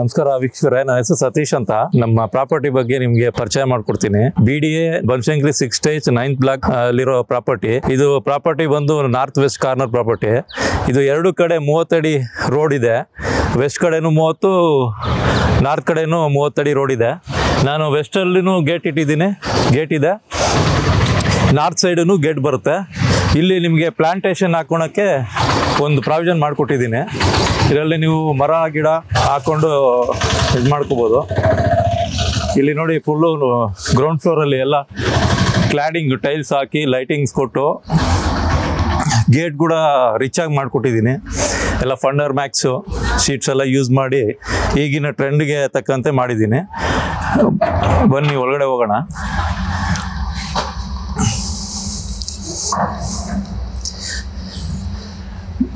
ನಮಸ್ಕಾರ ವೀಕ್ಷಕರೇ, ನನ್ನ ಹೆಸರು ಸತೀಶ್ ಅಂತ. ನಮ್ಮ ಪ್ರಾಪರ್ಟಿ ಬಗ್ಗೆ ನಿಮ್ಗೆ ಪರಿಚಯ ಮಾಡ್ಕೊಡ್ತೀನಿ. BDA Banashankari 6 stage 9th block ಅಲ್ಲಿರೋ ಪ್ರಾಪರ್ಟಿ. ಇದು ಪ್ರಾಪರ್ಟಿ ಬಂದು ನಾರ್ತ್ ವೆಸ್ಟ್ ಕಾರ್ನರ್ ಪ್ರಾಪರ್ಟಿ. ಇದು ಎರಡು ಕಡೆ 30 ಅಡಿ ರೋಡ್ ಇದೆ. ವೆಸ್ಟ್ ಕಡೆನೂ 30, ನಾರ್ತ್ ಕಡೆನೂ 30 ಅಡಿ ರೋಡ್ ಇದೆ. ನಾನು ವೆಸ್ಟ್ ಅಲ್ಲಿನೂ ಗೇಟ್ ಇಟ್ಟಿದ್ದೀನಿ, ಗೇಟ್ ಇದೆ. ನಾರ್ತ್ ಸೈಡೂ ಗೇಟ್ ಬರುತ್ತೆ. ಇಲ್ಲಿ ನಿಮಗೆ ಪ್ಲಾಂಟೇಶನ್ ಹಾಕೋಣಕ್ಕೆ ಒಂದು ಪ್ರಾವಿಷನ್ ಮಾಡಿಕೊಟ್ಟಿದ್ದೀನಿ. ಇದರಲ್ಲಿ ನೀವು ಮರ ಗಿಡ ಹಾಕ್ಕೊಂಡು ಇದು ಮಾಡ್ಕೋಬೋದು. ಇಲ್ಲಿ ನೋಡಿ, ಫುಲ್ಲು ಗ್ರೌಂಡ್ ಫ್ಲೋರಲ್ಲಿ ಎಲ್ಲ ಕ್ಲಾಡಿಂಗ್ ಟೈಲ್ಸ್ ಹಾಕಿ ಲೈಟಿಂಗ್ಸ್ ಕೊಟ್ಟು ಗೇಟ್ ಕೂಡ ರಿಚ್ ಆಗಿ ಮಾಡಿಕೊಟ್ಟಿದ್ದೀನಿ. ಎಲ್ಲ ಫಂಡರ್ ಮ್ಯಾಕ್ಸು ಶೀಟ್ಸ್ ಎಲ್ಲ ಯೂಸ್ ಮಾಡಿ ಈಗಿನ ಟ್ರೆಂಡ್ಗೆ ತಕ್ಕಂತೆ ಮಾಡಿದ್ದೀನಿ. ಬನ್ನಿ ಒಳಗಡೆ ಹೋಗೋಣ.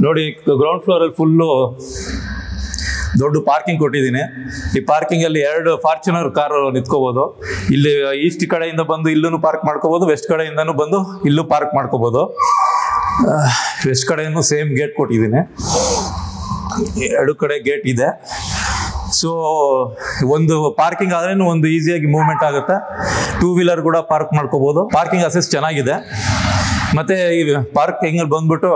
ನೋಡಿ, ಗ್ರೌಂಡ್ ಫ್ಲೋರಲ್ಲಿ ಫುಲ್ಲು ದೊಡ್ಡ ಪಾರ್ಕಿಂಗ್ ಕೊಟ್ಟಿದ್ದೀನಿ. ಈ ಪಾರ್ಕಿಂಗಲ್ಲಿ 2 ಫಾರ್ಚುನರ್ ಕಾರು ನಿಂತ್ಕೋಬೋದು. ಇಲ್ಲಿ ಈಸ್ಟ್ ಕಡೆಯಿಂದ ಬಂದು ಇಲ್ಲೂ ಪಾರ್ಕ್ ಮಾಡ್ಕೋಬೋದು, ವೆಸ್ಟ್ ಕಡೆಯಿಂದನೂ ಬಂದು ಇಲ್ಲೂ ಪಾರ್ಕ್ ಮಾಡ್ಕೋಬೋದು. ವೆಸ್ಟ್ ಕಡೆಯೂ ಸೇಮ್ ಗೇಟ್ ಕೊಟ್ಟಿದ್ದೀನಿ. 2 ಕಡೆ ಗೇಟ್ ಇದೆ. ಸೊ ಒಂದು ಪಾರ್ಕಿಂಗ್ ಆದ್ರೂ ಒಂದು ಈಸಿಯಾಗಿ ಮೂವ್ಮೆಂಟ್ ಆಗುತ್ತೆ. 2 ವೀಲರ್ ಕೂಡ ಪಾರ್ಕ್ ಮಾಡ್ಕೋಬೋದು. ಪಾರ್ಕಿಂಗ್ ಅಸೆಸ್ ಚೆನ್ನಾಗಿದೆ. ಮತ್ತು ಈ ಪಾರ್ಕಿಂಗಲ್ಲಿ ಬಂದ್ಬಿಟ್ಟು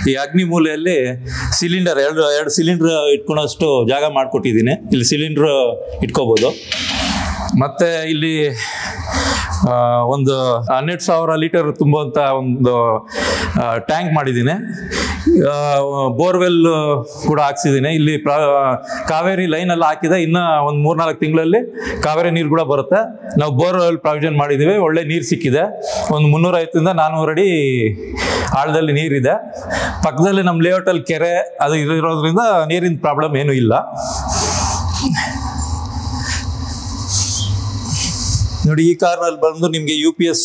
ಈ ಅಗ್ನಿ ಮೂಲೆಯಲ್ಲಿ ಸಿಲಿಂಡರ್ ಎರಡು ಸಿಲಿಂಡ್ರ್ ಇಟ್ಕೊಳೋಷ್ಟು ಜಾಗ ಮಾಡಿಕೊಟ್ಟಿದ್ದೀನಿ. ಇಲ್ಲಿ ಸಿಲಿಂಡ್ರ್ ಇಟ್ಕೋಬೋದು. ಮತ್ತು ಇಲ್ಲಿ ಒಂದು 12,000 ಲೀಟರ್ ತುಂಬುವಂಥ ಒಂದು ಟ್ಯಾಂಕ್ ಮಾಡಿದ್ದೀನಿ. ಬೋರ್ವೆಲ್ ಕೂಡ ಹಾಕ್ಸಿದ್ದೀನಿ. ಇಲ್ಲಿ ಕಾವೇರಿ ಲೈನೆಲ್ಲ ಹಾಕಿದೆ. ಇನ್ನು ಒಂದು 3-4 ತಿಂಗಳಲ್ಲಿ ಕಾವೇರಿ ನೀರು ಕೂಡ ಬರುತ್ತೆ. ನಾವು ಬೋರ್ವೆಲ್ ಪ್ರಾವಿಷನ್ ಮಾಡಿದ್ದೀವಿ. ಒಳ್ಳೆ ನೀರು ಸಿಕ್ಕಿದೆ. ಒಂದು 350 ಇಂದ 400 ಅಡಿ ಆಳದಲ್ಲಿ ನೀರಿದೆ. ಪಕ್ಕದಲ್ಲಿ ನಮ್ಮ ಲೇಔಟಲ್ಲಿ ಕೆರೆ ಅದು ಇರೋದ್ರಿಂದ ನೀರಿನ ಪ್ರಾಬ್ಲಮ್ ಏನೂ ಇಲ್ಲ. ನೋಡಿ, ಈ ಕಾರ್ನಲ್ಲಿ ಬಂದು ನಿಮಗೆ UPS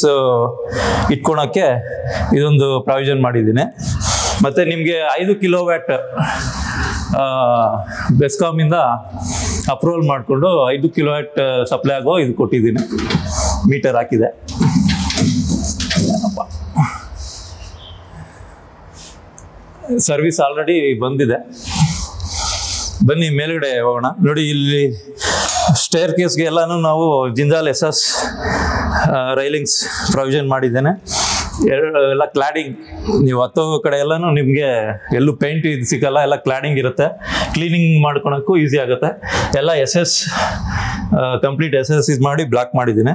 ಇಟ್ಕೊಳಕ್ಕೆ ಇದೊಂದು ಪ್ರಾವಿಷನ್ ಮಾಡಿದ್ದೀನಿ. ಮತ್ತು ನಿಮಗೆ 5 ಕಿಲೋವ್ಯಾಟ್ ಬೆಸ್ಕಾಮಿಂದ ಅಪ್ರೂವಲ್ ಮಾಡಿಕೊಂಡು 5 ಕಿಲೋವ್ಯಾಟ್ ಸಪ್ಲೈ ಆಗೋ ಇದು ಕೊಟ್ಟಿದ್ದೀನಿ. ಮೀಟರ್ ಹಾಕಿದೆ. ಸರ್ವಿಸ್ ಆಲ್ರೆಡಿ ಬಂದಿದೆ. ಬನ್ನಿ ಮೇಲ್ಗಡೆ ಹೋಗೋಣ. ನೋಡಿ, ಇಲ್ಲಿ ಸ್ಟೇರ್ ಕೇಸ್ಗೆ ಎಲ್ಲನೂ ನಾವು ಜಿಂದಾಲ್ SS ರೈಲಿಂಗ್ಸ್ ಪ್ರಾವಿಷನ್ ಮಾಡಿದ್ದೇನೆ. ಎಲ್ಲ ಕ್ಲಾಡಿಂಗ್. ನೀವು ಹತ್ತೋ ಕಡೆ ಎಲ್ಲನೂ ನಿಮಗೆ ಎಲ್ಲೂ ಪೇಂಟ್ ಇದು ಸಿಗಲ್ಲ, ಎಲ್ಲ ಕ್ಲಾಡಿಂಗ್ ಇರುತ್ತೆ. ಕ್ಲೀನಿಂಗ್ ಮಾಡ್ಕೊಳಕ್ಕೂ ಈಸಿ ಆಗುತ್ತೆ. ಎಲ್ಲ SS ಕಂಪ್ಲೀಟ್ SS ಇದು ಮಾಡಿ ಬ್ಲಾಕ್ ಮಾಡಿದ್ದೀನಿ.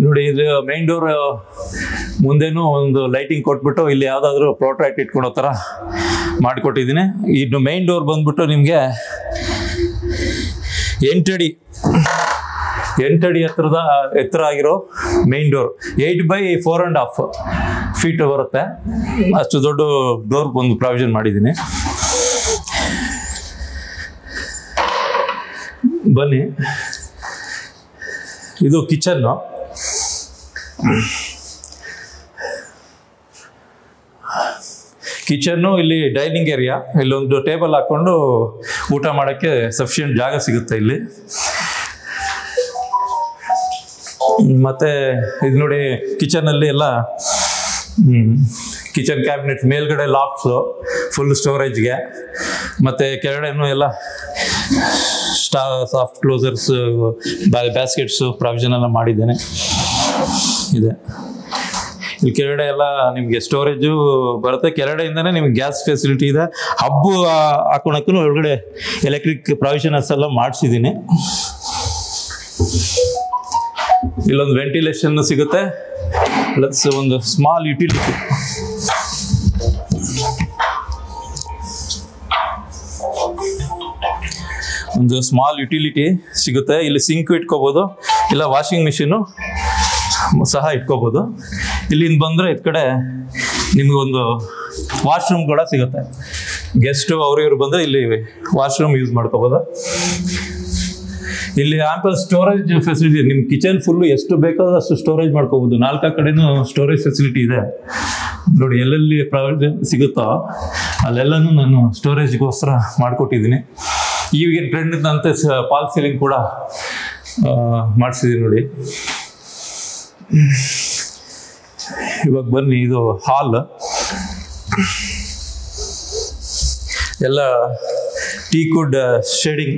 ನೋಡಿ, ಇದು ಮೈನ್ ಡೋರ್ ಮುಂದೆನೂ ಒಂದು ಲೈಟಿಂಗ್ ಕೊಟ್ಬಿಟ್ಟು ಇಲ್ಲಿ ಯಾವುದಾದ್ರೂ ಪ್ರೋಟ್ರೈಟ್ ಇಟ್ಕೊಳೋ ಥರ ಮಾಡಿಕೊಟ್ಟಿದ್ದೀನಿ. ಇನ್ನು ಮೈನ್ ಡೋರ್ ಬಂದ್ಬಿಟ್ಟು ನಿಮಗೆ 8 ಅಡಿ ಎತ್ತರ ಆಗಿರೋ ಮೈನ್ ಡೋರ್. 8 by 4.5 ಫೀಟ್ ಬರುತ್ತೆ. ಅಷ್ಟು ದೊಡ್ಡ ಡೋರ್ ಒಂದು ಪ್ರಾವಿಷನ್ ಮಾಡಿದ್ದೀನಿ. ಬನ್ನಿ, ಇದು ಕಿಚನ್ನು. ಇಲ್ಲಿ ಡೈನಿಂಗ್ ಏರಿಯಾ. ಇಲ್ಲೊಂದು ಟೇಬಲ್ ಹಾಕ್ಕೊಂಡು ಊಟ ಮಾಡೋಕ್ಕೆ ಸಫಿಷಿಯೆಂಟ್ ಜಾಗ ಸಿಗುತ್ತೆ ಇಲ್ಲಿ. ಮತ್ತು ಇದು ನೋಡಿ, ಕಿಚನಲ್ಲಿ ಎಲ್ಲ ಕಿಚನ್ ಕ್ಯಾಬಿನೆಟ್, ಮೇಲ್ಗಡೆ ಲಾಫ್ಟ್ಸು ಫುಲ್ ಸ್ಟೋರೇಜ್ಗೆ, ಮತ್ತು ಕೆಳಗಡೆನೂ ಎಲ್ಲ ಸಾಫ್ಟ್ ಕ್ಲೋಸರ್ಸ್, ಬ್ಯಾಸ್ಕೆಟ್ಸು ಪ್ರಾವಿಷನ್ ಎಲ್ಲ ಮಾಡಿದ್ದೇನೆ. ಇದೆ ಇಲ್ಲಿ ಕೆಳಗಡೆ ಎಲ್ಲ ನಿಮಗೆ ಸ್ಟೋರೇಜು ಬರುತ್ತೆ. ಕೆಳಗಡೆಯಿಂದನೇ ನಿಮ್ಗೆ ಗ್ಯಾಸ್ ಫೆಸಿಲಿಟಿ ಇದೆ. ಹಬ್ಬು ಹಾಕೋಣಕ್ಕೂ ಒಳಗಡೆ ಎಲೆಕ್ಟ್ರಿಕ್ ಪ್ರಾವಿಷನ್ಸ್ ಎಲ್ಲ ಮಾಡಿಸಿದ್ದೀನಿ. ಇಲ್ಲೊಂದು ವೆಂಟಿಲೇಷನ್ ಸಿಗುತ್ತೆ, ಪ್ಲಸ್ ಒಂದು ಸ್ಮಾಲ್ ಯುಟಿಲಿಟಿ. ಸಿಗುತ್ತೆ. ಇಲ್ಲಿ ಸಿಂಕ್ ಇಟ್ಕೋಬೋದು, ಇಲ್ಲ ವಾಷಿಂಗ್ ಮಿಷಿನು ಸಹ ಇಟ್ಕೋಬೋದು. ಇಲ್ಲಿಂದ ಬಂದರೆ ಈ ಕಡೆ ನಿಮಗೊಂದು ವಾಶ್ರೂಮ್ ಕೂಡ ಸಿಗುತ್ತೆ. ಗೆಸ್ಟು ಇವರು ಬಂದರೆ ಇಲ್ಲಿ ವಾಶ್ರೂಮ್ ಯೂಸ್ ಮಾಡ್ಕೋಬೋದು. ಇಲ್ಲಿ ಆಂಪಲ್ ಸ್ಟೋರೇಜ್ ಫೆಸಿಲಿಟಿ. ನಿಮ್ಮ ಕಿಚನ್ ಫುಲ್ಲು ಎಷ್ಟು ಬೇಕಾದ್ರೂ ಅಷ್ಟು ಸ್ಟೋರೇಜ್ ಮಾಡ್ಕೋಬೋದು. 4 ಕಡೆನೂ ಸ್ಟೋರೇಜ್ ಫೆಸಿಲಿಟಿ ಇದೆ. ನೋಡಿ, ಎಲ್ಲೆಲ್ಲಿ ಪ್ರಾವಿಷನ್ ಸಿಗುತ್ತೋ ಅಲ್ಲೆಲ್ಲನೂ ನಾನು ಸ್ಟೋರೇಜ್ಗೋಸ್ಕರ ಮಾಡಿಕೊಟ್ಟಿದ್ದೀನಿ. ಈಗಿನ ಟ್ರೆಂಡ್ನಂತೆ ಫಾಲ್ ಸೀಲಿಂಗ್ ಕೂಡ ಮಾಡಿಸಿದ್ದೀನಿ ನೋಡಿ. ಇವಾಗ ಬನ್ನಿ, ಇದು ಹಾಲ್ ಎಲ್ಲ ಟೀಕ್ವುಡ್ ಶೇಡಿಂಗ್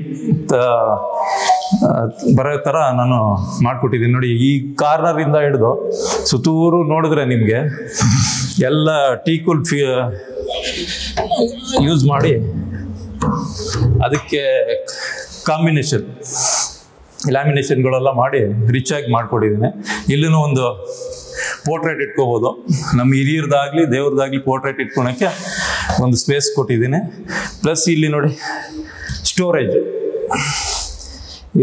ಬರೋ ಥರ ನಾನು ಮಾಡಿಕೊಟ್ಟಿದ್ದೀನಿ ನೋಡಿ. ಈ ಕಾರ್ನರಿಂದ ಹಿಡಿದು ಸುತ್ತೂರು ನೋಡಿದ್ರೆ ನಿಮಗೆ ಎಲ್ಲ ಟೀಕ್ವುಡ್ ಯೂಸ್ ಮಾಡಿ ಅದಕ್ಕೆ ಕಾಂಬಿನೇಷನ್ ಲ್ಯಾಮಿನೇಷನ್ಗಳೆಲ್ಲ ಮಾಡಿ ರಿಚ್ ಆಗಿ ಮಾಡಿಕೊಟ್ಟಿದ್ದೀನಿ. ಇಲ್ಲೂ ಒಂದು ಪೋರ್ಟ್ರೇಟ್ ಇಟ್ಕೋಬೋದು, ನಮ್ಮ ಹಿರಿಯರ್ದಾಗಲಿ ದೇವ್ರದ್ದಾಗಲಿ ಪೋರ್ಟ್ರೇಟ್ ಇಟ್ಕೊಳಕ್ಕೆ ಒಂದು ಸ್ಪೇಸ್ ಕೊಟ್ಟಿದ್ದೀನಿ. ಪ್ಲಸ್ ಇಲ್ಲಿ ನೋಡಿ ಸ್ಟೋರೇಜ್,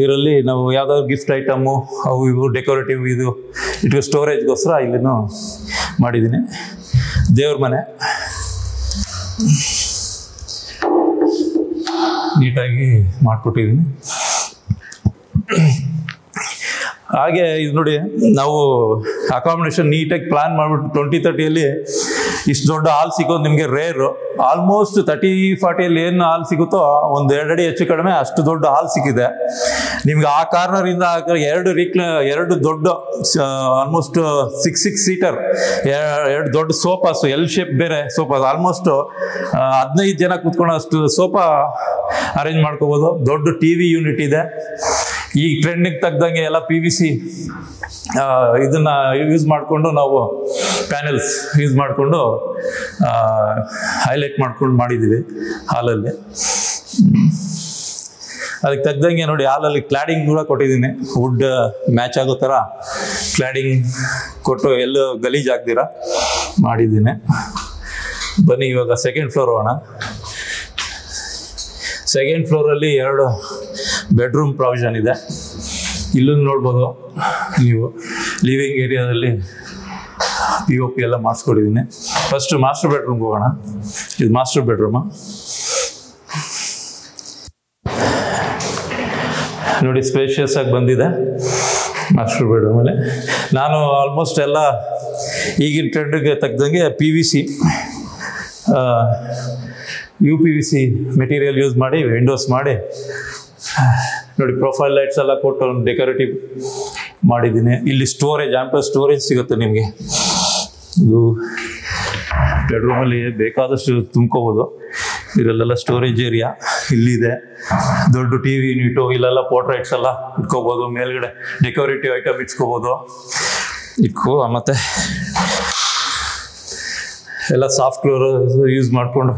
ಇದರಲ್ಲಿ ನಾವು ಯಾವುದಾದ್ರು ಗಿಫ್ಟ್ ಐಟಮು ಅವು ಇವು ಡೆಕೋರೇಟಿವ್ ಇದು ಇಟ್ಕೋ ಸ್ಟೋರೇಜ್ಗೋಸ್ಕರ ಇಲ್ಲಿನೂ ಮಾಡಿದ್ದೀನಿ. ದೇವ್ರ ಮನೆ ನೀಟಾಗಿ ಮಾಡಿಕೊಟ್ಟಿದ್ದೀನಿ. ಹಾಗೆ ಇದು ನೋಡಿ, ನಾವು ಅಕಾಮಿಡೇಷನ್ ನೀಟಾಗಿ ಪ್ಲಾನ್ ಮಾಡಿಬಿಟ್ಟು 2030 ಇಷ್ಟು ದೊಡ್ಡ ಹಾಲ್ ಸಿಗೋದು ನಿಮಗೆ ರೇರು. ಆಲ್ಮೋಸ್ಟ್ 30-40 ಏನು ಹಾಲ್ ಸಿಗುತ್ತೋ ಒಂದು 2 ಅಡಿ ಹೆಚ್ಚು ಕಡಿಮೆ ಅಷ್ಟು ದೊಡ್ಡ ಹಾಲ್ ಸಿಕ್ಕಿದೆ ನಿಮ್ಗೆ. ಆ ಕಾರ್ನರಿಂದ ಎರಡು ದೊಡ್ಡ ಆಲ್ಮೋಸ್ಟ್ 6 ಸೀಟರ್ 2 ದೊಡ್ಡ ಸೋಫಾಸು, ಎಲ್ ಶೇಪ್ ಬೇರೆ ಸೋಫಾ, ಆಲ್ಮೋಸ್ಟ್ 15 ಜನ ಕೂತ್ಕೊಳ್ಳೋಷ್ಟು ಸೋಫಾ ಅರೇಂಜ್ ಮಾಡ್ಕೋಬೋದು. ದೊಡ್ಡ TV ಯೂನಿಟ್ ಇದೆ. ಈ ಟ್ರೆಂಡಿಗೆ ತಗ್ದಂಗೆ ಎಲ್ಲ PVC ಇದನ್ನ ಯೂಸ್ ಮಾಡಿಕೊಂಡು ನಾವು ಪ್ಯಾನೆಲ್ಸ್ ಯೂಸ್ ಮಾಡಿಕೊಂಡು ಹೈಲೈಟ್ ಮಾಡ್ಕೊಂಡು ಮಾಡಿದ್ದೀವಿ ಹಾಲಲ್ಲಿ. ಅದಕ್ಕೆ ತಗ್ದಂಗೆ ನೋಡಿ ಹಾಲಲ್ಲಿ ಕ್ಲಾಡಿಂಗ್ ಕೂಡ ಕೊಟ್ಟಿದ್ದೀನಿ. ವುಡ್ ಮ್ಯಾಚ್ ಆಗೋ ಥರ ಕ್ಲಾಡಿಂಗ್ ಕೊಟ್ಟು ಎಲ್ಲೂ ಗಲೀಜಾಗ್ದಿರ ಮಾಡಿದ್ದೀನಿ. ಬನ್ನಿ ಇವಾಗ ಸೆಕೆಂಡ್ ಫ್ಲೋರ್ ಹೋಗೋಣ. ಸೆಕೆಂಡ್ ಫ್ಲೋರಲ್ಲಿ 2 ಬೆಡ್ರೂಮ್ ಪ್ರಾವಿಷನ್ ಇದೆ. ಇಲ್ಲೂ ನೋಡ್ಬೋದು ನೀವು, ಲಿವಿಂಗ್ ಏರಿಯಾದಲ್ಲಿ POP ಎಲ್ಲ ಮಾಡಿಸ್ಕೊಟ್ಟಿದ್ದೀನಿ. ಫಸ್ಟ್ ಮಾಸ್ಟರ್ ಬೆಡ್ರೂಮ್ಗೆ ಹೋಗೋಣ. ಇದು ಮಾಸ್ಟರ್ ಬೆಡ್ರೂಮು ನೋಡಿ, ಸ್ಪೇಷಿಯಸ್ ಆಗಿ ಬಂದಿದೆ ಮಾಸ್ಟರ್ ಬೆಡ್ರೂಮಲ್ಲಿ. ನಾನು ಆಲ್ಮೋಸ್ಟ್ ಎಲ್ಲ ಈಗಿನ ಟ್ರೆಂಡ್ಗೆ ತಕ್ಕಂಗೆ PVC UPVC ಮೆಟೀರಿಯಲ್ ಯೂಸ್ ಮಾಡಿ ವಿಂಡೋಸ್ ಮಾಡಿ ನೋಡಿ, ಪ್ರೊಫೈಲ್ ಲೈಟ್ಸ್ ಎಲ್ಲ ಕೊಟ್ಟು ಡೆಕೋರೇಟಿವ್ ಮಾಡಿದ್ದೀನಿ. ಇಲ್ಲಿ ಸ್ಟೋರೇಜ್, ಆಂಪಲ್ ಸ್ಟೋರೇಜ್ ಸಿಗುತ್ತೆ ನಿಮಗೆ. ಇದು ಬೆಡ್ರೂಮಲ್ಲಿ ಬೇಕಾದಷ್ಟು ತುಂಬ್ಕೋಬೋದು. ಇದರಲ್ಲೆಲ್ಲ ಸ್ಟೋರೇಜ್ ಏರಿಯಾ ಇಲ್ಲಿದೆ. ದೊಡ್ಡ TV ಯೂನಿಟು, ಇಲ್ಲೆಲ್ಲ ಪೋರ್ಟ್ರೈಟ್ಸ್ ಎಲ್ಲ ಇಟ್ಕೋಬೋದು. ಮೇಲ್ಗಡೆ ಡೆಕೋರೇಟಿವ್ ಐಟಮ್ ಇಟ್ಕೋಬೋದು. ಮತ್ತು ಎಲ್ಲ ಸಾಫ್ಟ್ ಫ್ಲೋರ್ ಯೂಸ್ ಮಾಡಿಕೊಂಡು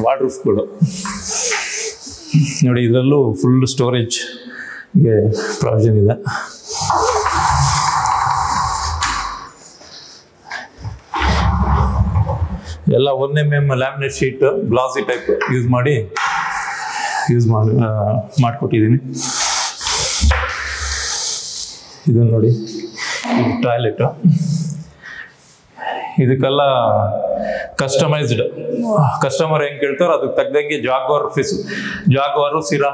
ವಾರ್ಡ್ರೂಫ್ಗಳು ನೋಡಿ. ಇದರಲ್ಲೂ ಫುಲ್ ಸ್ಟೋರೇಜ್ಗೆ ಪ್ರಾವಿಷನ್ ಇದೆ. ಎಲ್ಲ 1mm ಲ್ಯಾಮಿನೇಟ್ ಶೀಟ್ ಗ್ಲಾಸಿ ಟೈಪ್ ಯೂಸ್ ಮಾಡಿಕೊಟ್ಟಿದ್ದೀನಿ. ಇದನ್ನು ನೋಡಿ, ಇದು ಟಾಯ್ಲೆಟು. ಇದಕ್ಕೆಲ್ಲ ಕಸ್ಟಮೈಸ್ಡ್, ಕಸ್ಟಮರ್ ಹೆಂಗೆ ಕೇಳ್ತಾರೋ ಅದಕ್ಕೆ ತಕ್ಕಂಗೆ ಜಾಗ್ವಾರು ಸಿರಾ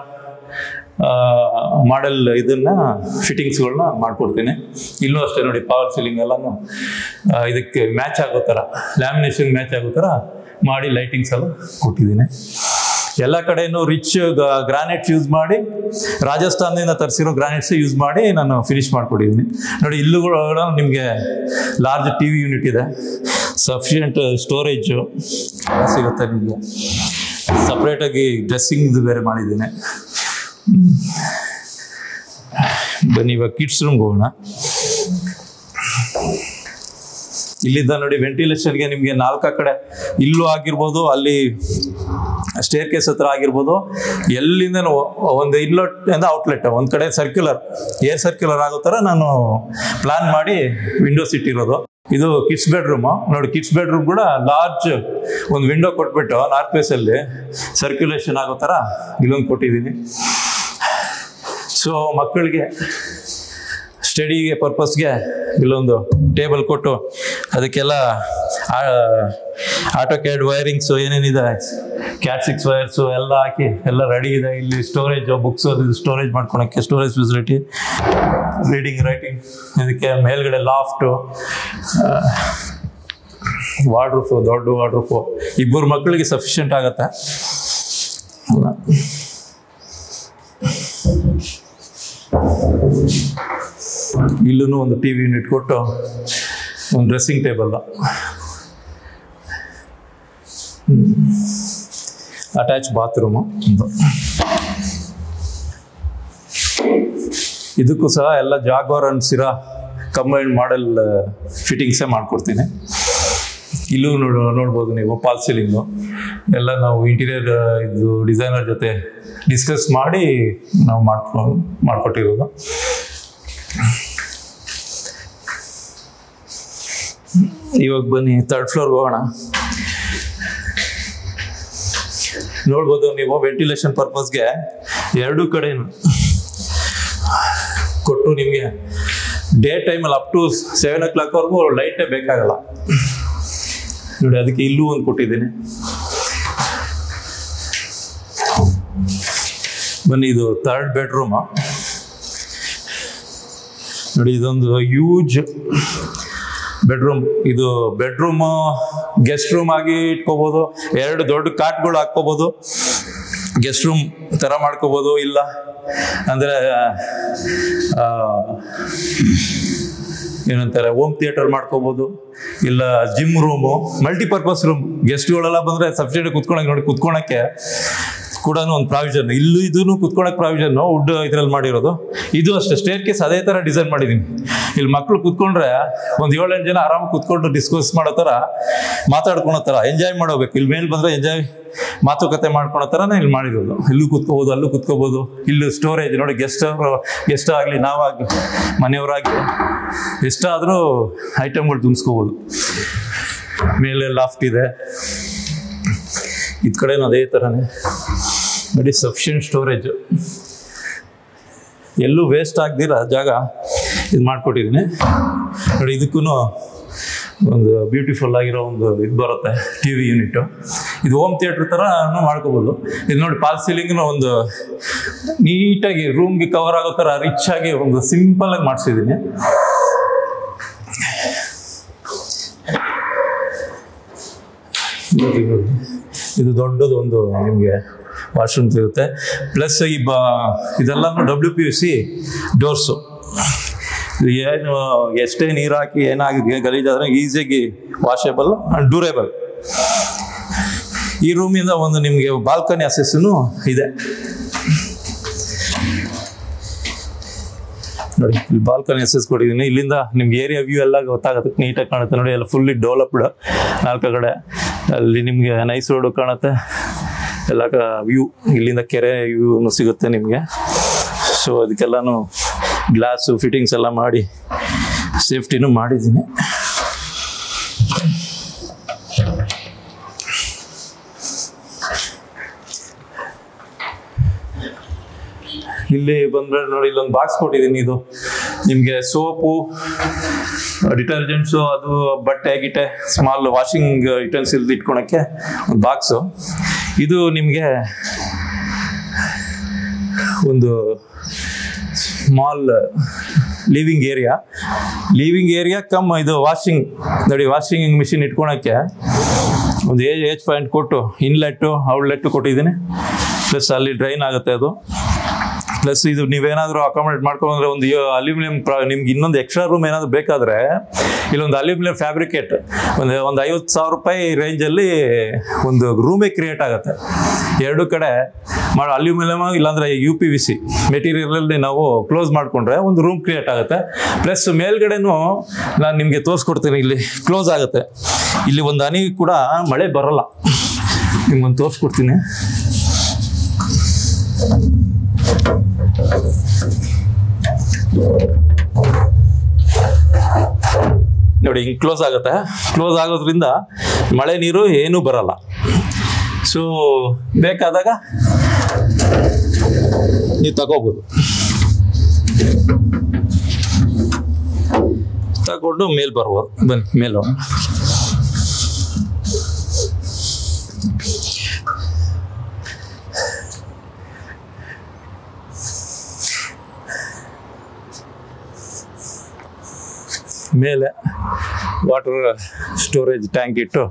ಮಾಡೆಲ್ ಇದನ್ನ ಫಿಟ್ಟಿಂಗ್ಸ್ಗಳನ್ನ ಮಾಡ್ಕೊಡ್ತೀನಿ. ಇಲ್ಲೂ ಅಷ್ಟೇ ನೋಡಿ, ಪವರ್ ಸೀಲಿಂಗ್ ಎಲ್ಲನೂ ಇದಕ್ಕೆ ಮ್ಯಾಚ್ ಆಗೋ ಥರ, ಲ್ಯಾಮಿನೇಷನ್ ಮ್ಯಾಚ್ ಆಗೋ ಥರ ಮಾಡಿ ಲೈಟಿಂಗ್ಸ್ ಎಲ್ಲ ಕೊಟ್ಟಿದ್ದೀನಿ. ಎಲ್ಲ ಕಡೆನೂ ರಿಚ್ ಗ್ರಾನೈಟ್ಸ್ ಯೂಸ್ ಮಾಡಿ, ರಾಜಸ್ಥಾನದಿಂದ ತರಿಸಿರೋ ಗ್ರಾನೈಟ್ಸ್ ಯೂಸ್ ಮಾಡಿ ನಾನು ಫಿನಿಶ್ ಮಾಡ್ಕೊಟ್ಟಿದ್ದೀನಿ. ನೋಡಿ, ಇಲ್ಲುಗಳು ನಿಮಗೆ ಲಾರ್ಜ್ TV ಯೂನಿಟ್ ಇದೆ. ಸಫಿಷಿಯೆಂಟ್ ಸ್ಟೋರೇಜು ಸಿಗುತ್ತೆ ನಿಮಗೆ. ಸಪ್ರೇಟಾಗಿ ಡ್ರೆಸ್ಸಿಂಗ್ ಬೇರೆ ಮಾಡಿದ್ದೀನಿ. ಬನ್ನಿ ಇವಾಗ ಕಿಡ್ಸ್ ರೂಮ್ಗೆ ಹೋಗೋಣ. ಇಲ್ಲಿದ್ದ ನೋಡಿ, ವೆಂಟಿಲೇಷನ್ಗೆ ನಿಮಗೆ 4 ಕಡೆ ಇಲ್ಲೂ ಆಗಿರ್ಬೋದು, ಅಲ್ಲಿ ಸ್ಟೇರ್ ಕೇಸ್ ಹತ್ರ ಆಗಿರ್ಬೋದು, ಎಲ್ಲಿಂದನೂ ಒಂದು ಇನ್ಲೆಟ್ ಇಂದ ಔಟ್ಲೆಟ್, ಒಂದು ಕಡೆ ಏರ್ ಸರ್ಕ್ಯುಲರ್ ಆಗೋ ಥರ ನಾನು ಪ್ಲಾನ್ ಮಾಡಿ ವಿಂಡೋಸ್ ಇಟ್ಟಿರೋದು. ಇದು ಕಿಡ್ಸ್ ಬೆಡ್ರೂಮು ನೋಡಿ. ಕಿಡ್ಸ್ ಬೆಡ್ರೂಮ್ ಕೂಡ ಲಾರ್ಜ್ ಒಂದು ವಿಂಡೋ ಕೊಟ್ಬಿಟ್ಟು ನಾರ್ತ್ ಫೇಸಲ್ಲಿ ಸರ್ಕ್ಯುಲೇಷನ್ ಆಗೋ ಥರ ಇಲ್ಲೊಂದು ಕೊಟ್ಟಿದ್ದೀನಿ. ಸೊ ಮಕ್ಕಳಿಗೆ ಸ್ಟಡಿಗೆ ಪರ್ಪಸ್ಗೆ ಇಲ್ಲೊಂದು ಟೇಬಲ್ ಕೊಟ್ಟು ಅದಕ್ಕೆಲ್ಲ ಆಟೋ ಕ್ಯಾಡ್ ವೈರಿಂಗ್ಸು ಏನೇನಿದೆ, ಕ್ಯಾಟ್ 6 ವೈರ್ಸು ಎಲ್ಲ ಹಾಕಿ ಎಲ್ಲ ರೆಡಿ ಇದೆ. ಇಲ್ಲಿ ಸ್ಟೋರೇಜ್, ಬುಕ್ಸ್ ಅದು ಸ್ಟೋರೇಜ್ ಮಾಡ್ಕೊಳಕ್ಕೆ ಸ್ಟೋರೇಜ್ ಫೆಸಿಲಿಟಿ, ರೀಡಿಂಗ್ ರೈಟಿಂಗ್, ಇದಕ್ಕೆ ಮೇಲ್ಗಡೆ ಲಾಫ್ಟು, ವಾರ್ಡ್ರೂಫು, ದೊಡ್ಡ ವಾರ್ಡ್ರೂಫು, 2 ಮಕ್ಕಳಿಗೆ ಸಫಿಷಿಯೆಂಟ್ ಆಗತ್ತೆ. ಇಲ್ಲೂ ಒಂದು TV ಯೂನಿಟ್ ಕೊಟ್ಟು ಒಂದು ಡ್ರೆಸ್ಸಿಂಗ್ ಟೇಬಲ್, ಅಟ್ಯಾಚ್ ಬಾತ್ರೂಮು. ಇದಕ್ಕೂ ಸಹ ಎಲ್ಲ Jaquar and Cera combined model ಫಿಟ್ಟಿಂಗ್ಸೇ ಮಾಡ್ಕೊಡ್ತೀನಿ. ಇಲ್ಲೂ ನೋಡ್ಬೋದು ನೀವು ಪಾಲ್ ಸೀಲಿಂಗು ಎಲ್ಲ ನಾವು ಇಂಟೀರಿಯರ್ ಇದು ಡಿಸೈನರ್ ಜೊತೆ ಡಿಸ್ಕಸ್ ಮಾಡಿ ನಾವು ಮಾಡ್ಕೊಟ್ಟಿರೋದು. ಇವಾಗ ಬನ್ನಿ ಥರ್ಡ್ ಫ್ಲೋರ್ಗೆ ಹೋಗೋಣ. ನೋಡ್ಬೋದು ನೀವು ವೆಂಟಿಲೇಷನ್ ಪರ್ಪಸ್ಗೆ ಎರಡೂ ಕಡೆನು ಕೊಟ್ಟು ನಿಮಗೆ ಡೇ ಟೈಮಲ್ಲಿ ಅಪ್ ಟು 7 o'clockವರೆಗೂ ಲೈಟೇ ಬೇಕಾಗಲ್ಲ ನೋಡಿ. ಅದಕ್ಕೆ ಇಲ್ಲೂ ಒಂದು ಕೊಟ್ಟಿದ್ದೀನಿ. ಬನ್ನಿ, ಇದು ಥರ್ಡ್ ಬೆಡ್ರೂಮ್ ನೋಡಿ. ಇದೊಂದು ಹ್ಯೂಜ್ ಬೆಡ್ರೂಮ್. ಇದು ಬೆಡ್ರೂಮ್ ಗೆಸ್ಟ್ ರೂಮ್ ಆಗಿ ಇಟ್ಕೋಬೋದು, 2 ದೊಡ್ಡ ಕಾಟ್ಗಳು ಹಾಕ್ಕೋಬೋದು, ಗೆಸ್ಟ್ ರೂಮ್ ಥರ ಮಾಡ್ಕೋಬೋದು. ಇಲ್ಲ ಅಂದರೆ ಏನಂತಾರೆ ಹೋಮ್ ಥಿಯೇಟರ್ ಮಾಡ್ಕೋಬೋದು, ಇಲ್ಲ ಜಿಮ್ ರೂಮು, ಮಲ್ಟಿಪರ್ಪಸ್ ರೂಮ್. ಗೆಸ್ಟ್ಗಳೆಲ್ಲ ಬಂದರೆ ಸಬ್ಸಿಡಿ ಕುತ್ಕೊಳಕ್ಕೆ ಕೂಡ ಒಂದು ಪ್ರಾವಿಷನ್. ಇಲ್ಲೂ ಇದೂ ಕುತ್ಕೊಳಕ್ಕೆ ಪ್ರಾವಿಷನ್ ವುಡ್ ಇದ್ರಲ್ಲಿ ಮಾಡಿರೋದು. ಇದು ಅಷ್ಟೇ ಸ್ಟೇರ್ ಕೇಸ್ ಅದೇ ಥರ ಡಿಸೈನ್ ಮಾಡಿದ್ದೀನಿ. ಇಲ್ಲಿ ಮಕ್ಕಳು ಕುತ್ಕೊಂಡ್ರೆ ಒಂದು 7-8 ಜನ ಆರಾಮಾಗಿ ಕುತ್ಕೊಂಡು ಡಿಸ್ಕಸ್ ಮಾಡೋ ಥರ, ಮಾತಾಡ್ಕೊಳೋ ಥರ, ಎಂಜಾಯ್ ಮಾಡೋಬೇಕು. ಇಲ್ಲಿ ಮೇಲೆ ಬಂದರೆ ಎಂಜಾಯ್ ಮಾತುಕತೆ ಮಾಡ್ಕೊಳೋ ಥರನೇ ಇಲ್ಲಿ ಮಾಡಿರೋದು. ಇಲ್ಲೂ ಕುತ್ಕೋಬೋದು, ಅಲ್ಲೂ ಕುತ್ಕೋಬೋದು. ಇಲ್ಲಿ ಸ್ಟೋರೇಜ್ ನೋಡಿ, ಗೆಸ್ಟ್ ಆಗಲಿ ನಾವಾಗಲಿ ಮನೆಯವರಾಗಲಿ ಎಷ್ಟಾದರೂ ಐಟಮ್ಗಳು ತುಂಬಿಸ್ಕೋಬೋದು. ಮೇಲೆ ಲಾಫ್ಟ್ ಇದೆ, ಇದ್ ಕಡೆನೂ ಅದೇ ಥರನೇ ನೋಡಿ. ಸಫಿಷಿಯಂಟ್ ಸ್ಟೋರೇಜು, ಎಲ್ಲೂ ವೇಸ್ಟ್ ಆಗದಿರ ಜಾಗ ಇದು ಮಾಡಿಕೊಟ್ಟಿದ್ದೀನಿ ನೋಡಿ. ಇದಕ್ಕೂ ಒಂದು ಬ್ಯೂಟಿಫುಲ್ ಆಗಿರೋ ಒಂದು ಇದು ಬರುತ್ತೆ, TV ಯೂನಿಟ್ಟು. ಇದು ಹೋಮ್ ಥಿಯೇಟ್ರ್ ಥರ ಮಾಡ್ಕೋಬೋದು. ಇದು ನೋಡಿ, ಪಾಲ್ ಸೀಲಿಂಗ್ನ ಒಂದು ನೀಟಾಗಿ ರೂಮ್ಗೆ ಕವರ್ ಆಗೋ ಥರ ರಿಚ್ ಆಗಿ ಒಂದು ಸಿಂಪಲಾಗಿ ಮಾಡಿಸಿದ್ದೀನಿ. ನೋಡಿ ನೋಡಿ, ಇದು ದೊಡ್ಡದು ಒಂದು ನಿಮಗೆ ವಾಶ್ರೂಮ್ ಸಿಗುತ್ತೆ. ಪ್ಲಸ್ ಇದೆಲ್ಲ WPVC ಡೋರ್ಸು. ಏನು ಎಷ್ಟೇ ನೀರು ಹಾಕಿ ಏನಾಗಿದೆ ಗಲೀಜಾದ್ರೆ ಈಸಿಯಾಗಿ ವಾಷೇಬಲ್ ಆ್ಯಂಡ್ ಡ್ಯೂರೇಬಲ್. ಈ ರೂಮಿಂದ ಒಂದು ನಿಮಗೆ ಬಾಲ್ಕನಿ ಅಸೆಸ್ಸೂ ಇದೆ ನೋಡಿ. ಇಲ್ಲಿ ಬಾಲ್ಕನಿ ಅಸೆಸ್ ಕೊಟ್ಟಿದ್ದೀನಿ. ಇಲ್ಲಿಂದ ನಿಮ್ಗೆ ಏರಿಯಾ ವ್ಯೂ ಎಲ್ಲ ಗೊತ್ತಾಗುತ್ತೆ, ನೀಟಾಗಿ ಕಾಣುತ್ತೆ ನೋಡಿ. ಎಲ್ಲ ಫುಲ್ಲಿ ಡೆವಲಪ್ಡ್, 4 ಕಡೆ ಅಲ್ಲಿ ನಿಮಗೆ ನೈಸ್ ರೋಡು ಕಾಣುತ್ತೆ, ಎಲ್ಲ ವ್ಯೂ. ಇಲ್ಲಿಂದ ಕೆರೆ ವ್ಯೂನು ಸಿಗುತ್ತೆ ನಿಮಗೆ. ಸೊ ಅದಕ್ಕೆಲ್ಲನೂ ಗ್ಲಾಸು ಫಿಟ್ಟಿಂಗ್ಸ್ ಎಲ್ಲ ಮಾಡಿ ಸೇಫ್ಟಿನೂ ಮಾಡಿದ್ದೀನಿ. ಇಲ್ಲಿ ಬಂದ್ರೆ ನೋಡಿ, ಇಲ್ಲೊಂದು ಬಾಕ್ಸ್ ಕೊಟ್ಟಿದ್ದೀನಿ. ಇದು ನಿಮಗೆ ಸೋಪು, ಡಿಟರ್ಜೆಂಟ್ಸು, ಅದು ಬಟ್ಟೆ ಗಿಟ್ಟೆ, ಸ್ಮಾಲ್ ವಾಷಿಂಗ್ ಯುಟೆನ್ಸಿಲ್ಸ್ ಇಟ್ಕೊಳಕ್ಕೆ ಒಂದು ಬಾಕ್ಸು. ಇದು ನಿಮಗೆ ಒಂದು ಸ್ಮಾಲ್ ಲಿವಿಂಗ್ ಏರಿಯಾ ಕಮ್ ಇದು ವಾಷಿಂಗ್ ನೋಡಿ. ವಾಷಿಂಗ್ ಮಿಷಿನ್ ಇಟ್ಕೊಳಕ್ಕೆ ಒಂದು ಏಜ್ ಪಾಯಿಂಟ್ ಕೊಟ್ಟು ಇನ್ಲೆಟ್ಟು ಔಟ್ಲೆಟ್ಟು ಕೊಟ್ಟಿದ್ದೀನಿ. ಪ್ಲಸ್ ಅಲ್ಲಿ ಡ್ರೈನ್ ಆಗುತ್ತೆ ಅದು. ಪ್ಲಸ್ ಇದು ನೀವೇನಾದರೂ ಅಕಾಮಡೇಟ್ ಮಾಡ್ಕೊಂಡ್ರೆ ಒಂದು ಅಲ್ಯೂಮಿನಿಯಂ ನಿಮ್ಗೆ ಇನ್ನೊಂದು ಎಕ್ಸ್ಟ್ರಾ ರೂಮ್ ಏನಾದರೂ ಬೇಕಾದರೆ ಇಲ್ಲೊಂದು ಅಲ್ಯೂಮಿನಿಯಂ ಫ್ಯಾಬ್ರಿಕೇಟ್ ಒಂದು 50,000 ರೂಪಾಯಿ ರೇಂಜಲ್ಲಿ ಒಂದು ರೂಮೇ ಕ್ರಿಯೇಟ್ ಆಗುತ್ತೆ. 2 ಕಡೆ ಮಾಡೋ ಅಲ್ಯೂಮಿನಿಯಮ್ ಇಲ್ಲಾಂದರೆ UPVC ಮೆಟೀರಿಯಲಲ್ಲಿ ನಾವು ಕ್ಲೋಸ್ ಮಾಡಿಕೊಂಡ್ರೆ ಒಂದು ರೂಮ್ ಕ್ರಿಯೇಟ್ ಆಗುತ್ತೆ. ಪ್ಲಸ್ ಮೇಲ್ಗಡೆನೂ ನಾನು ನಿಮಗೆ ತೋರಿಸ್ಕೊಡ್ತೀನಿ, ಇಲ್ಲಿ ಕ್ಲೋಸ್ ಆಗುತ್ತೆ. ಇಲ್ಲಿ ಒಂದು ಹನಿ ಕೂಡ ಮಳೆ ಬರೋಲ್ಲ. ನಿಮ್ಗೊಂದು ತೋರಿಸ್ಕೊಡ್ತೀನಿ ನೋಡಿ. ಹಿಂಗೆ ಕ್ಲೋಸ್ ಆಗುತ್ತೆ. ಕ್ಲೋಸ್ ಆಗೋದ್ರಿಂದ ಮಳೆ ನೀರು ಏನೂ ಬರಲ್ಲ. ಸೊ ಬೇಕಾದಾಗ ನೀವು ತಗೋಬೋದು. ತಗೊಂಡು ಮೇಲ್ ಬರ್ಬೋದು. ಬನ್ನಿ ಮೇಲೆ ಹೋಗೋಣ. ಮೇಲೆ ವಾಟರ್ ಸ್ಟೋರೇಜ್ ಟ್ಯಾಂಕ್ ಇಟ್ಟು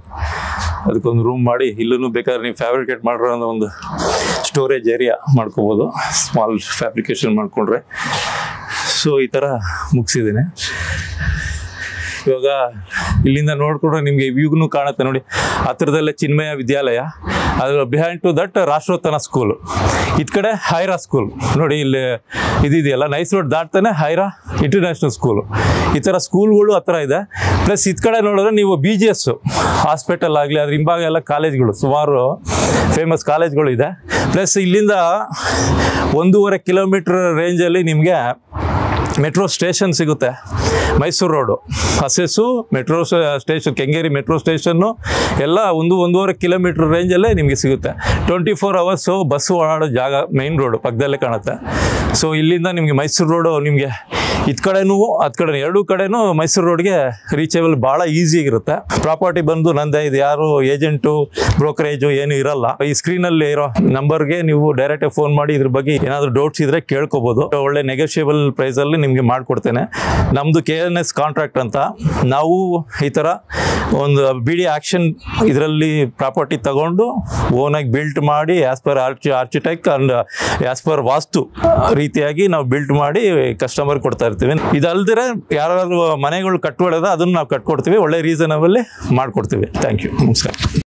ಅದಕ್ಕೊಂದು ರೂಮ್ ಮಾಡಿ, ಇಲ್ಲೂ ಬೇಕಾದ್ರೆ ನೀವು ಫ್ಯಾಬ್ರಿಕೇಟ್ ಮಾಡಿರೋ ಒಂದು ಸ್ಟೋರೇಜ್ ಏರಿಯಾ ಮಾಡ್ಕೋಬೋದು, ಸ್ಮಾಲ್ ಫ್ಯಾಬ್ರಿಕೇಶನ್ ಮಾಡಿಕೊಂಡ್ರೆ. ಸೊ ಈ ಥರ ಮುಗಿಸಿದ್ದೀನಿ. ಇವಾಗ ಇಲ್ಲಿಂದ ನೋಡ್ಕೊಂಡ್ರೆ ನಿಮಗೆ ವ್ಯೂಗೂ ಕಾಣುತ್ತೆ ನೋಡಿ, ಹತ್ರದಲ್ಲೇ ಚಿನ್ಮಯ ವಿದ್ಯಾಲಯ, ಅದು ಬಿಹೈಂಡ್ ಟು ದಟ್ ರಾಷ್ಟ್ರೋತ್ತನ ಸ್ಕೂಲ್, ಇದ್ ಕಡೆ ಹೈರಾ ಸ್ಕೂಲ್ ನೋಡಿ, ಇಲ್ಲಿ ಇದೆಯಲ್ಲ ನೈಸ್ ರೋಡ್ ದಾಟ್ತಾನೆ ಹೈರಾ ಇಂಟರ್ನ್ಯಾಷನಲ್ ಸ್ಕೂಲು. ಈ ಥರ ಸ್ಕೂಲ್ಗಳು ಹತ್ರ ಇದೆ. ಪ್ಲಸ್ ಇದ್ ಕಡೆ ನೋಡಿದ್ರೆ ನೀವು BGS ಹಾಸ್ಪಿಟಲ್ ಆಗಲಿ, ಅದ್ರ ಹಿಂಭಾಗ ಎಲ್ಲ ಕಾಲೇಜ್ಗಳು, ಸುಮಾರು ಫೇಮಸ್ ಕಾಲೇಜ್ಗಳು ಇದೆ. ಪ್ಲಸ್ ಇಲ್ಲಿಂದ 1.5 ಕಿಲೋಮೀಟರ್ ರೇಂಜಲ್ಲಿ ನಿಮಗೆ ಮೆಟ್ರೋ ಸ್ಟೇಷನ್ ಸಿಗುತ್ತೆ. ಮೈಸೂರು ರೋಡು, ಹಸೆಸು ಮೆಟ್ರೋ ಸ್ಟೇಷನ್, ಕೆಂಗೇರಿ ಮೆಟ್ರೋ ಸ್ಟೇಷನ್ನು ಎಲ್ಲ 1.5 ಕಿಲೋಮೀಟರ್ ರೇಂಜಲ್ಲೇ ನಿಮಗೆ ಸಿಗುತ್ತೆ. 24 ಅವರ್ಸು ಬಸ್ಸು ಓಡಾಡೋ ಜಾಗ, ಮೈನ್ ರೋಡು ಪಕ್ಕದಲ್ಲೇ ಕಾಣುತ್ತೆ. ಸೊ ಇಲ್ಲಿಂದ ನಿಮಗೆ ಮೈಸೂರು ರೋಡು ನಿಮಗೆ ಇದ್ ಕಡೆನೂ ಅದ್ ಕಡೆ ಎರಡೂ ಕಡೆನೂ ಮೈಸೂರು ರೋಡ್ಗೆ ರೀಚೇಬಲ್ ಭಾಳ ಈಸಿಯಾಗಿರುತ್ತೆ. ಪ್ರಾಪರ್ಟಿ ಬಂದು ನಂದೇ, ಇದು ಯಾರು ಏಜೆಂಟು ಬ್ರೋಕರೇಜು ಏನು ಇರಲ್ಲ. ಈ ಸ್ಕ್ರೀನಲ್ಲಿ ಇರೋ ನಂಬರ್ಗೆ ನೀವು ಡೈರೆಕ್ಟಾಗಿ ಫೋನ್ ಮಾಡಿ ಇದ್ರ ಬಗ್ಗೆ ಏನಾದರೂ ಡೌಟ್ಸ್ ಇದ್ರೆ ಕೇಳ್ಕೊಬೋದು. ಒಳ್ಳೆ ನೆಗೋಷಿಯಬಲ್ ಪ್ರೈಸಲ್ಲಿ ನಿಮಗೆ ಮಾಡಿಕೊಡ್ತೇನೆ. ನಮ್ಮದು KNS ಕಾಂಟ್ರಾಕ್ಟ್ ಅಂತ. ನಾವು ಈ ಥರ ಒಂದು BD ಆ್ಯಕ್ಷನ್ ಇದರಲ್ಲಿ ಪ್ರಾಪರ್ಟಿ ತಗೊಂಡು ಓನಾಗಿ ಬಿಲ್ಟ್ ಮಾಡಿ as per architect and as per vastu ರೀತಿಯಾಗಿ ನಾವು ಬಿಲ್ಟ್ ಮಾಡಿ ಕಸ್ಟಮರ್ ಕೊಡ್ತಾ ಇರ್ತೀವಿ. ಇದಲ್ದಿರೆ ಯಾರಾದ್ರು ಮನೆಗಳು ಕಟ್ಕೊಳ್ಳೋದ ಅದನ್ನು ನಾವು ಕಟ್ಕೊಡ್ತೀವಿ, ಒಳ್ಳೆ ರೀಸನಬಲ್ಲಿ ಮಾಡಿಕೊಡ್ತೀವಿ. ಥ್ಯಾಂಕ್ ಯು, ನಮಸ್ಕಾರ.